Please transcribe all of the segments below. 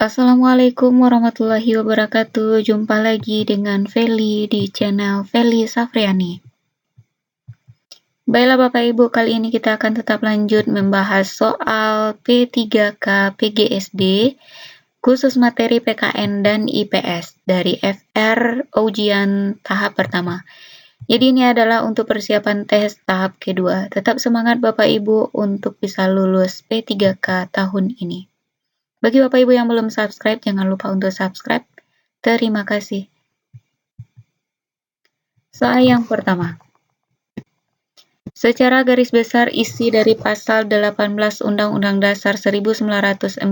Assalamualaikum warahmatullahi wabarakatuh. Jumpa lagi dengan Feli di channel Feli Safriani. Baiklah Bapak Ibu, kali ini kita akan tetap lanjut membahas soal P3K PGSD, khusus materi PKN dan IPS dari FR ujian tahap pertama. Jadi ini adalah untuk persiapan tes tahap kedua. Tetap semangat Bapak Ibu untuk bisa lulus P3K tahun ini. Bagi Bapak Ibu yang belum subscribe, jangan lupa untuk subscribe. Terima kasih. Soal yang pertama. Secara garis besar isi dari pasal 18 Undang-Undang Dasar 1945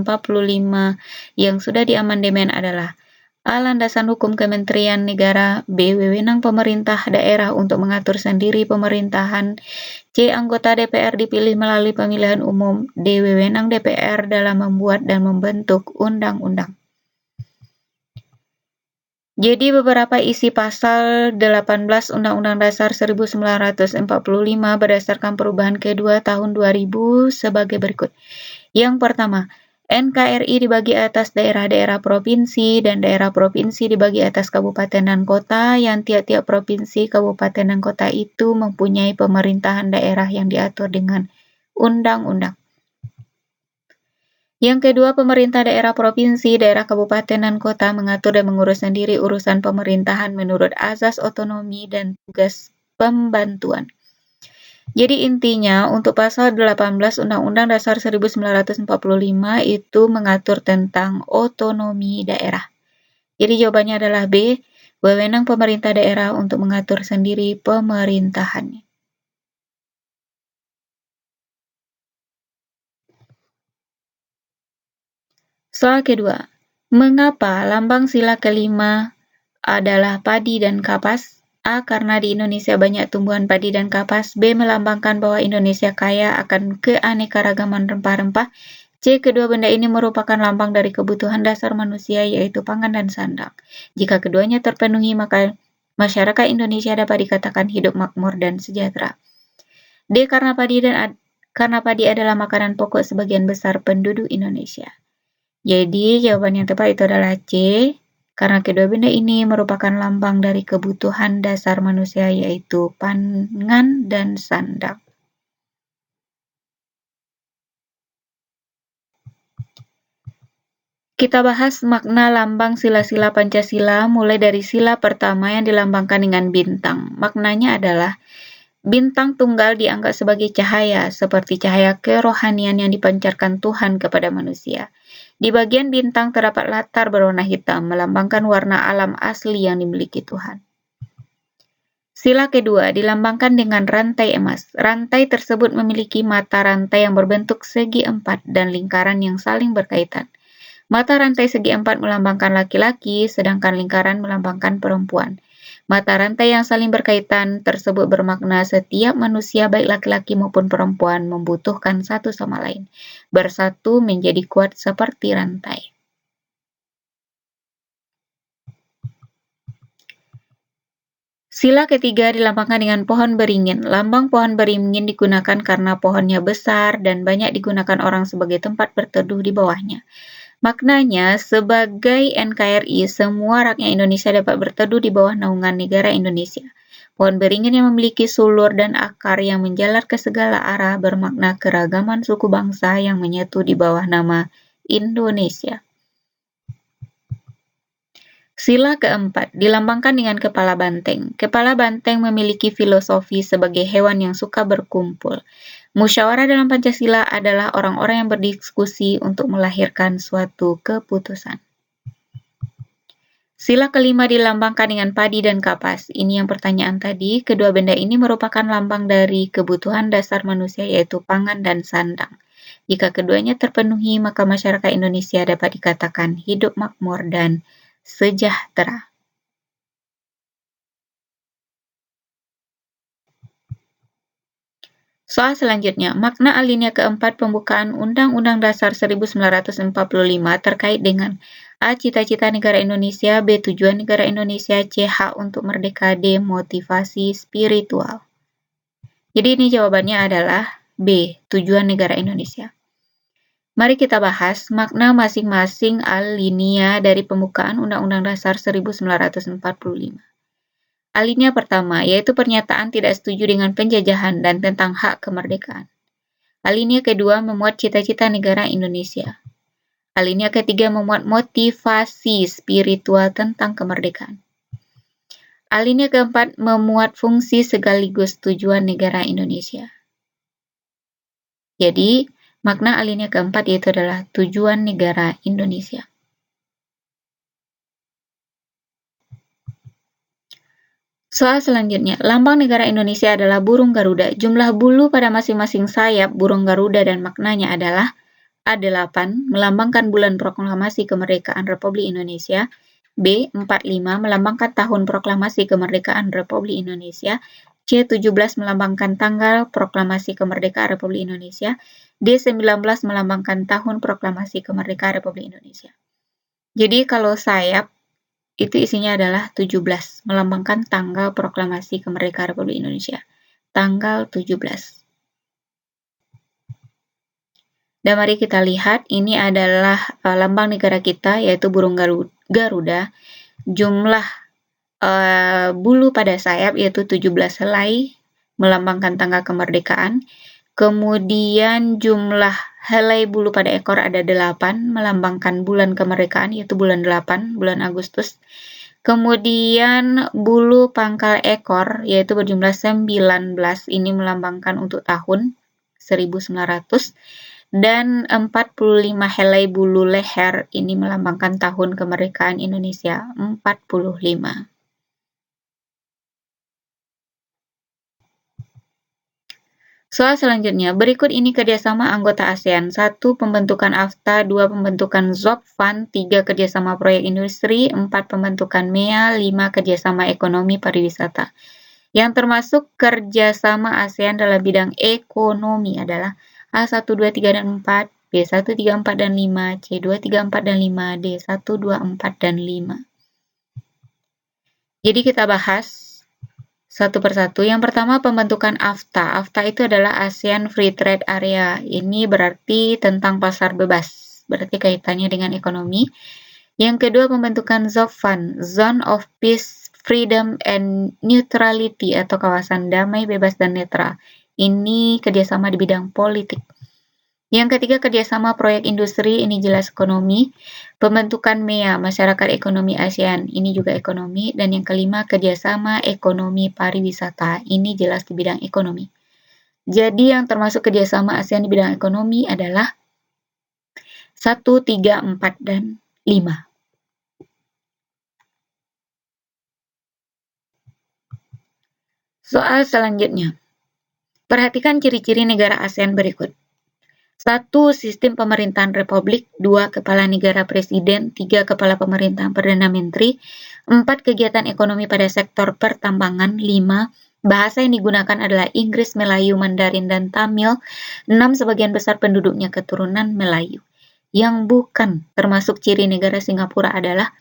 yang sudah diamandemen adalah A. Landasan hukum Kementerian Negara, B. Wewenang pemerintah daerah untuk mengatur sendiri pemerintahan, C. Anggota DPR dipilih melalui pemilihan umum, D. Wewenang DPR dalam membuat dan membentuk undang-undang. Jadi beberapa isi pasal 18 Undang-Undang Dasar 1945 berdasarkan perubahan kedua tahun 2000 sebagai berikut. Yang pertama, NKRI dibagi atas daerah-daerah provinsi dan daerah provinsi dibagi atas kabupaten dan kota yang tiap-tiap provinsi, kabupaten dan kota itu mempunyai pemerintahan daerah yang diatur dengan undang-undang. Yang kedua, pemerintah daerah provinsi, daerah kabupaten dan kota mengatur dan mengurus sendiri urusan pemerintahan menurut azas otonomi dan tugas pembantuan. Jadi intinya untuk pasal 18 Undang-Undang Dasar 1945 itu mengatur tentang otonomi daerah. Jadi jawabannya adalah B, wewenang pemerintah daerah untuk mengatur sendiri pemerintahannya. Soal kedua, mengapa lambang sila kelima adalah padi dan kapas? A. Karena di Indonesia banyak tumbuhan padi dan kapas. B. Melambangkan bahwa Indonesia kaya akan keanekaragaman rempah-rempah. C. Kedua benda ini merupakan lambang dari kebutuhan dasar manusia, yaitu pangan dan sandang. Jika keduanya terpenuhi, maka masyarakat Indonesia dapat dikatakan hidup makmur dan sejahtera. D. Karena padi adalah makanan pokok sebagian besar penduduk Indonesia. Jadi jawaban yang tepat itu adalah C. Karena kedua benda ini merupakan lambang dari kebutuhan dasar manusia, yaitu pangan dan sandang. Kita bahas makna lambang sila-sila Pancasila mulai dari sila pertama yang dilambangkan dengan bintang. Maknanya adalah bintang tunggal dianggap sebagai cahaya, seperti cahaya kerohanian yang dipancarkan Tuhan kepada manusia. Di bagian bintang terdapat latar berwarna hitam, melambangkan warna alam asli yang dimiliki Tuhan. Sila kedua dilambangkan dengan rantai emas. Rantai tersebut memiliki mata rantai yang berbentuk segi empat dan lingkaran yang saling berkaitan. Mata rantai segi empat melambangkan laki-laki, sedangkan lingkaran melambangkan perempuan. Mata rantai yang saling berkaitan tersebut bermakna setiap manusia baik laki-laki maupun perempuan membutuhkan satu sama lain. Bersatu menjadi kuat seperti rantai. Sila ketiga dilambangkan dengan pohon beringin. Lambang pohon beringin digunakan karena pohonnya besar dan banyak digunakan orang sebagai tempat berteduh di bawahnya. Maknanya, sebagai NKRI, semua rakyat Indonesia dapat berteduh di bawah naungan negara Indonesia. Pohon beringin yang memiliki sulur dan akar yang menjalar ke segala arah bermakna keragaman suku bangsa yang menyatu di bawah nama Indonesia. Sila keempat dilambangkan dengan kepala banteng. Kepala banteng memiliki filosofi sebagai hewan yang suka berkumpul. Musyawarah dalam Pancasila adalah orang-orang yang berdiskusi untuk melahirkan suatu keputusan. Sila kelima dilambangkan dengan padi dan kapas. Ini yang pertanyaan tadi. Kedua benda ini merupakan lambang dari kebutuhan dasar manusia, yaitu pangan dan sandang. Jika keduanya terpenuhi, maka masyarakat Indonesia dapat dikatakan hidup makmur dan sejahtera. Soal selanjutnya, makna alinea keempat pembukaan Undang-Undang Dasar 1945 terkait dengan A. Cita-cita negara Indonesia, B. Tujuan negara Indonesia, C. Hak untuk merdeka, D. Motivasi spiritual. Jadi ini jawabannya adalah B. Tujuan negara Indonesia. Mari kita bahas makna masing-masing alinea dari pembukaan Undang-Undang Dasar 1945. Alinea pertama, yaitu pernyataan tidak setuju dengan penjajahan dan tentang hak kemerdekaan. Alinea kedua memuat cita-cita negara Indonesia. Alinea ketiga memuat motivasi spiritual tentang kemerdekaan. Alinea keempat memuat fungsi sekaligus tujuan negara Indonesia. Jadi, makna alinea keempat yaitu adalah tujuan negara Indonesia. Soal selanjutnya, lambang negara Indonesia adalah burung Garuda. Jumlah bulu pada masing-masing sayap burung Garuda dan maknanya adalah A8 melambangkan bulan proklamasi kemerdekaan Republik Indonesia, B45 melambangkan tahun proklamasi kemerdekaan Republik Indonesia, C17 melambangkan tanggal proklamasi kemerdekaan Republik Indonesia, D19 melambangkan tahun proklamasi kemerdekaan Republik Indonesia. Jadi kalau sayap itu isinya adalah 17, melambangkan tanggal proklamasi kemerdekaan Republik Indonesia. Tanggal 17. Dan mari kita lihat, ini adalah lambang negara kita, yaitu burung Garuda. Jumlah bulu pada sayap yaitu 17 helai, melambangkan tanggal kemerdekaan. Kemudian jumlah helai bulu pada ekor ada 8, melambangkan bulan kemerdekaan, yaitu bulan 8, bulan Agustus. Kemudian bulu pangkal ekor, yaitu berjumlah 19, ini melambangkan untuk tahun 1900. Dan 45 helai bulu leher, ini melambangkan tahun kemerdekaan Indonesia, 45. Soal selanjutnya, berikut ini kerjasama anggota ASEAN. 1. Pembentukan AFTA, 2. Pembentukan ZOPFAN, 3. Kerjasama proyek industri, 4. Pembentukan MEA, 5. Kerjasama ekonomi pariwisata. Yang termasuk kerjasama ASEAN dalam bidang ekonomi adalah A1, 2, 3, dan 4, B1, 3, 4, dan 5, C2, 3, 4, dan 5, D1, 2, 4, dan 5. Jadi kita bahas satu persatu. Yang pertama, pembentukan AFTA. AFTA itu adalah ASEAN Free Trade Area. Ini berarti tentang pasar bebas, berarti kaitannya dengan ekonomi. Yang kedua, pembentukan ZOPFAN, Zone of Peace, Freedom, and Neutrality atau kawasan damai, bebas, dan netral. Ini kerjasama di bidang politik. Yang ketiga, kerjasama proyek industri, ini jelas ekonomi. Pembentukan MEA, Masyarakat Ekonomi ASEAN, ini juga ekonomi. Dan yang kelima, kerjasama ekonomi pariwisata, ini jelas di bidang ekonomi. Jadi yang termasuk kerjasama ASEAN di bidang ekonomi adalah 1, 3, 4, dan 5. Soal selanjutnya, perhatikan ciri-ciri negara ASEAN berikut. 1. Sistem pemerintahan republik, 2. Kepala negara presiden, 3. Kepala pemerintahan perdana menteri, 4. Kegiatan ekonomi pada sektor pertambangan, 5. Bahasa yang digunakan adalah Inggris, Melayu, Mandarin, dan Tamil, 6. Sebagian besar penduduknya keturunan Melayu. Yang bukan termasuk ciri negara Singapura adalah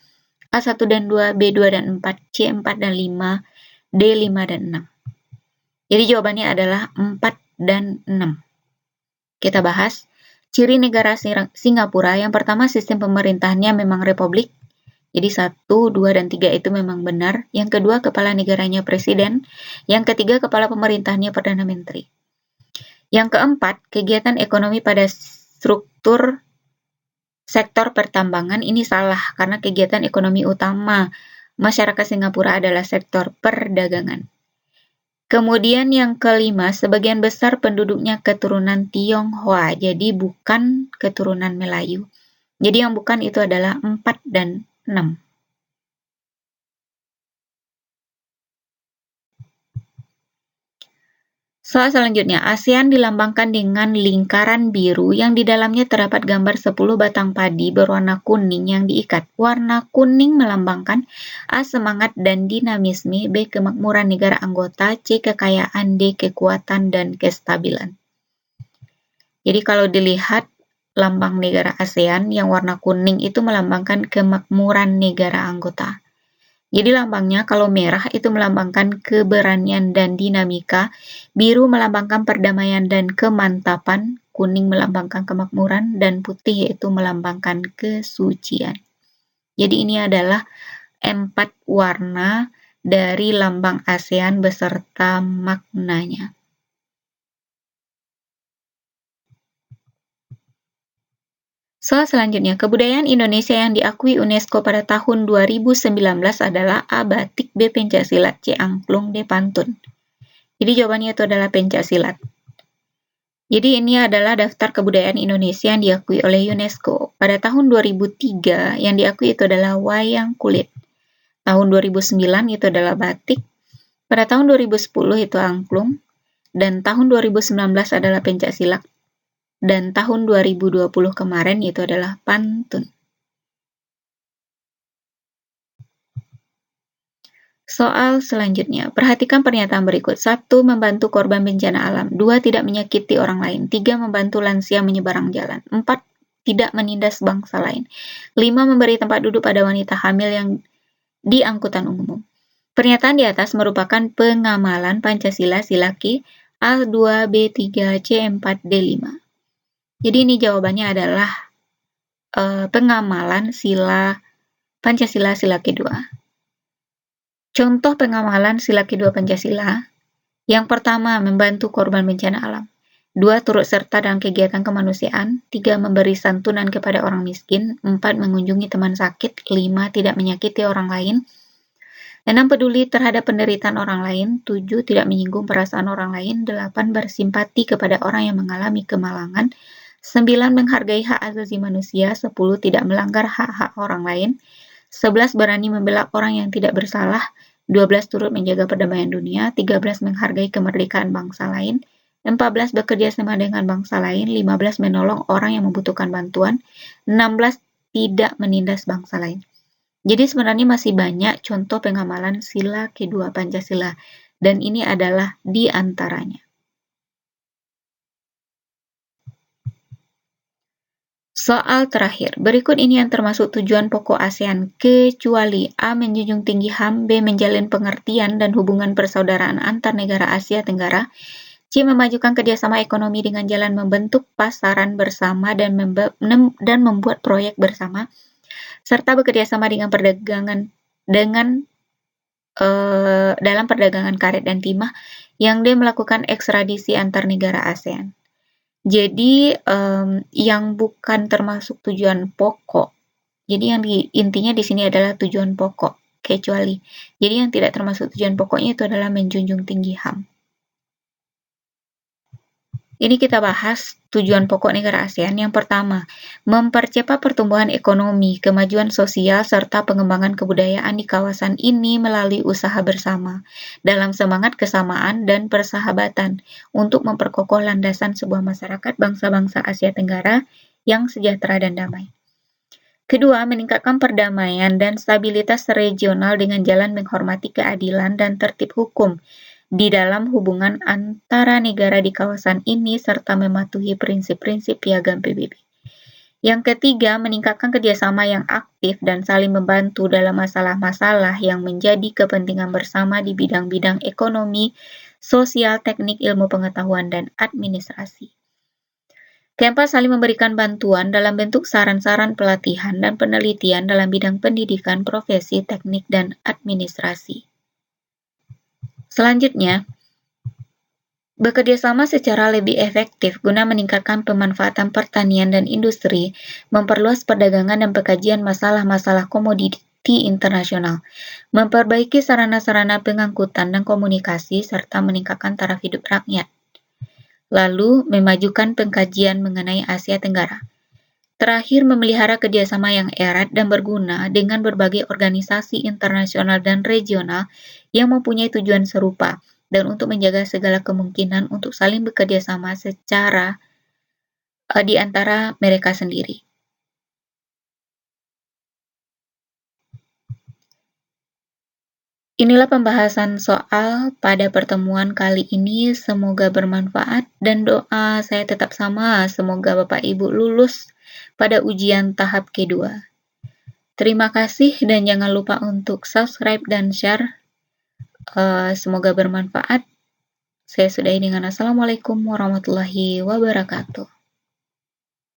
A1 dan 2, B2 dan 4, C4 dan 5, D5 dan 6. Jadi jawabannya adalah 4 dan 6. Kita bahas ciri negara Singapura. Yang pertama, sistem pemerintahannya memang republik. Jadi 1, 2, dan 3 itu memang benar. Yang kedua, kepala negaranya presiden. Yang ketiga, kepala pemerintahannya perdana menteri. Yang keempat, kegiatan ekonomi pada struktur sektor pertambangan ini salah karena kegiatan ekonomi utama masyarakat Singapura adalah sektor perdagangan. Kemudian yang kelima, sebagian besar penduduknya keturunan Tionghoa, jadi bukan keturunan Melayu. Jadi yang bukan itu adalah 4 dan 6. Soal selanjutnya, ASEAN dilambangkan dengan lingkaran biru yang di dalamnya terdapat gambar 10 batang padi berwarna kuning yang diikat. Warna kuning melambangkan A. Semangat dan dinamisme, B. Kemakmuran negara anggota, C. Kekayaan, D. Kekuatan dan kestabilan. Jadi kalau dilihat lambang negara ASEAN yang warna kuning itu melambangkan kemakmuran negara anggota. Jadi lambangnya kalau merah itu melambangkan keberanian dan dinamika, biru melambangkan perdamaian dan kemantapan, kuning melambangkan kemakmuran, dan putih yaitu melambangkan kesucian. Jadi ini adalah 4 warna dari lambang ASEAN beserta maknanya. Soal selanjutnya, kebudayaan Indonesia yang diakui UNESCO pada tahun 2019 adalah A. Batik, B. Pencaksilat, C. Angklung, D. Pantun. Jadi jawabannya itu adalah pencaksilat. Jadi ini adalah daftar kebudayaan Indonesia yang diakui oleh UNESCO. Pada tahun 2003 yang diakui itu adalah wayang kulit. Tahun 2009 itu adalah batik. Pada tahun 2010 itu angklung. Dan tahun 2019 adalah pencaksilat. Dan tahun 2020 kemarin itu adalah pantun. Soal selanjutnya, perhatikan pernyataan berikut. 1. Membantu korban bencana alam. 2. Tidak menyakiti orang lain. 3. Membantu lansia menyeberang jalan. 4. Tidak menindas bangsa lain. 5. Memberi tempat duduk pada wanita hamil yang di angkutan umum. Pernyataan di atas merupakan pengamalan Pancasila sila Q A2, B3, C4, D5. Jadi ini jawabannya adalah pengamalan sila Pancasila sila Q2. Contoh pengamalan sila Q2 Pancasila. Yang pertama, membantu korban bencana alam. 2. Turut serta dalam kegiatan kemanusiaan. 3. Memberi santunan kepada orang miskin. 4. Mengunjungi teman sakit. 5. Tidak menyakiti orang lain. 6. Peduli terhadap penderitaan orang lain. 7. Tidak menyinggung perasaan orang lain. 8. Bersimpati kepada orang yang mengalami kemalangan. 9. Menghargai hak asasi manusia. 10. Tidak melanggar hak-hak orang lain. 11. Berani membela orang yang tidak bersalah. 12. Turut menjaga perdamaian dunia. 13. Menghargai kemerdekaan bangsa lain. 14. Bekerja sama dengan bangsa lain. 15. Menolong orang yang membutuhkan bantuan. 16. Tidak menindas bangsa lain. Jadi sebenarnya masih banyak contoh pengamalan sila Q2 Pancasila. Dan ini adalah di antaranya. Soal terakhir, berikut ini yang termasuk tujuan pokok ASEAN, kecuali A. Menjunjung tinggi HAM, B. Menjalin pengertian dan hubungan persaudaraan antar negara Asia Tenggara, C. Memajukan kerjasama ekonomi dengan jalan membentuk pasaran bersama dan membuat proyek bersama, serta bekerjasama dengan perdagangan dalam perdagangan karet dan timah, yang D. Melakukan ekstradisi antar negara ASEAN. Jadi yang bukan termasuk tujuan pokok. Jadi yang intinya di sini adalah tujuan pokok, kecuali. Jadi yang tidak termasuk tujuan pokoknya itu adalah menjunjung tinggi HAM. Ini kita bahas tujuan pokok negara ASEAN. Yang pertama, mempercepat pertumbuhan ekonomi, kemajuan sosial, serta pengembangan kebudayaan di kawasan ini melalui usaha bersama, dalam semangat kesamaan dan persahabatan, untuk memperkokoh landasan sebuah masyarakat bangsa-bangsa Asia Tenggara yang sejahtera dan damai. Kedua, meningkatkan perdamaian dan stabilitas regional dengan jalan menghormati keadilan dan tertib hukum di dalam hubungan antara negara di kawasan ini serta mematuhi prinsip-prinsip piagam PBB. Yang ketiga, meningkatkan kerjasama yang aktif dan saling membantu dalam masalah-masalah yang menjadi kepentingan bersama di bidang-bidang ekonomi, sosial, teknik, ilmu pengetahuan, dan administrasi. Keempat, saling memberikan bantuan dalam bentuk saran-saran pelatihan dan penelitian dalam bidang pendidikan, profesi, teknik, dan administrasi. Selanjutnya, bekerjasama secara lebih efektif guna meningkatkan pemanfaatan pertanian dan industri, memperluas perdagangan dan pengkajian masalah-masalah komoditi internasional, memperbaiki sarana-sarana pengangkutan dan komunikasi, serta meningkatkan taraf hidup rakyat. Lalu, memajukan pengkajian mengenai Asia Tenggara. Terakhir, memelihara kerjasama yang erat dan berguna dengan berbagai organisasi internasional dan regional yang mempunyai tujuan serupa, dan untuk menjaga segala kemungkinan untuk saling bekerja sama secara di antara mereka sendiri. Inilah pembahasan soal pada pertemuan kali ini. Semoga bermanfaat dan doa saya tetap sama. Semoga Bapak Ibu lulus pada ujian tahap kedua. Terima kasih dan jangan lupa untuk subscribe dan share. Semoga bermanfaat. Saya sudahi dengan Assalamualaikum warahmatullahi wabarakatuh.